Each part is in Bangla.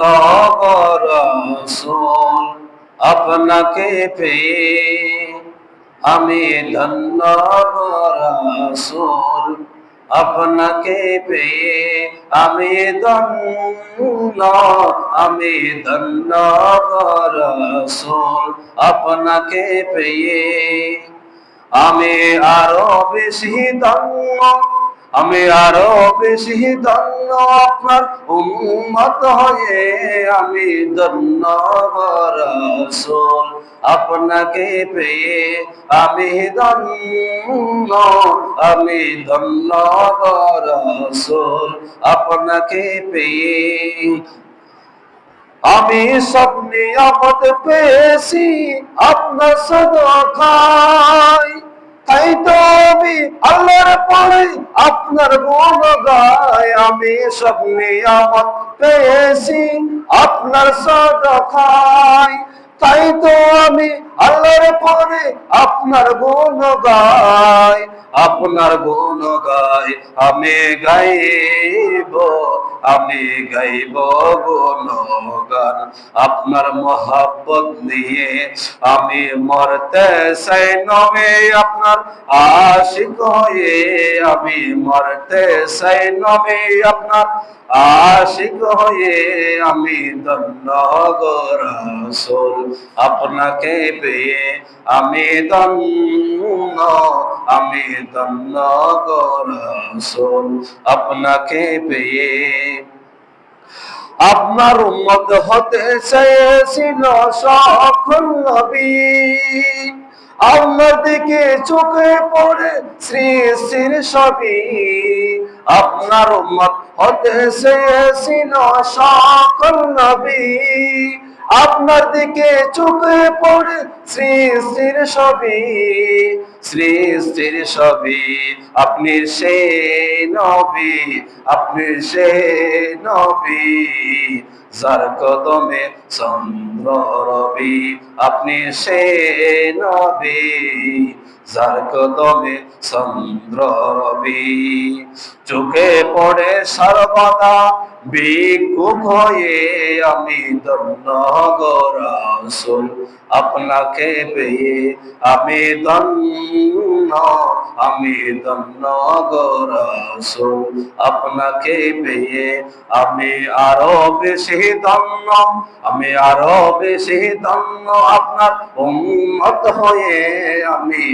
ধন্য রাসূল, আপনাকে পেয়ে আমি ধন্য রাসূল, আপনাকে পেয়ে আমি ধন্য, আমি ধন্য রাসূল, আপনাকে পেয়ে আমি আরো বেশি ধন্য, আমি আরো বেশি ধন্য আপনার উম্মত হয়ে আমি ধন্য রাসূল, আপনাকে পেয়ে আমি ধন্য, আমি ধন্য রাসূল, আপনাকে পেয়ে আমি সব নিয়ামত পেয়েছি আপনার সদকায়, তাই তো আমি আল্লাহর পরে আপনার গুণ গাই। আমি সব নিয়ামত পেয়েছি আপনার সদকায়, তাই তো আমি আল্লাহর পরে আপনার গুণ গাই, আপনার গুণ গাই। আমি গাইব, আমি গাইব গুণগান, আপনার মহব্বত নিয়ে আমি মরতে চাই নবী, আপনার আশিক হয়ে আমি মরতে চাই নবী, আপনার আশিক হয়ে আমি ধন্য গো রাসূল, আপনাকে পেয়ে আমি ধন্য, আমি ধন্য গো রাসূল, আপনাকে পেয়ে আপনার উম্মত হতে চেয়েছিল সকল নবী, আপনার দিকে চোখে পড়ে সৃষ্টির ছবি, আপনার উম্মত হতে চেয়েছিল সকল নবী, আপনার দিকে চোখে পড়ে সৃষ্টির ছবি, সৃষ্টির ছবি। আপনি সেই নবী, আপনি সেই নবী যার কদমে চন্দ্র রবি, আপনি সেই নবী যার কদমে চন্দ্র রবি। চোখে পড়ে সর্বদা ভিক্ষুক হয়ে আমি ধন্য গো রাসূল, আপনাকে পেয়ে আমি ধন্য, আমি ধন্য গো রাসূল, আপনাকে পেয়ে আমি আরো বেশি ধন্য, আমি আরো বেশি ধন্য আপনার উম্মত হয়ে আমি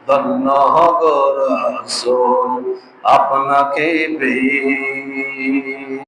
ধন্য গো রাসূল, আপনাকে পেয়ে।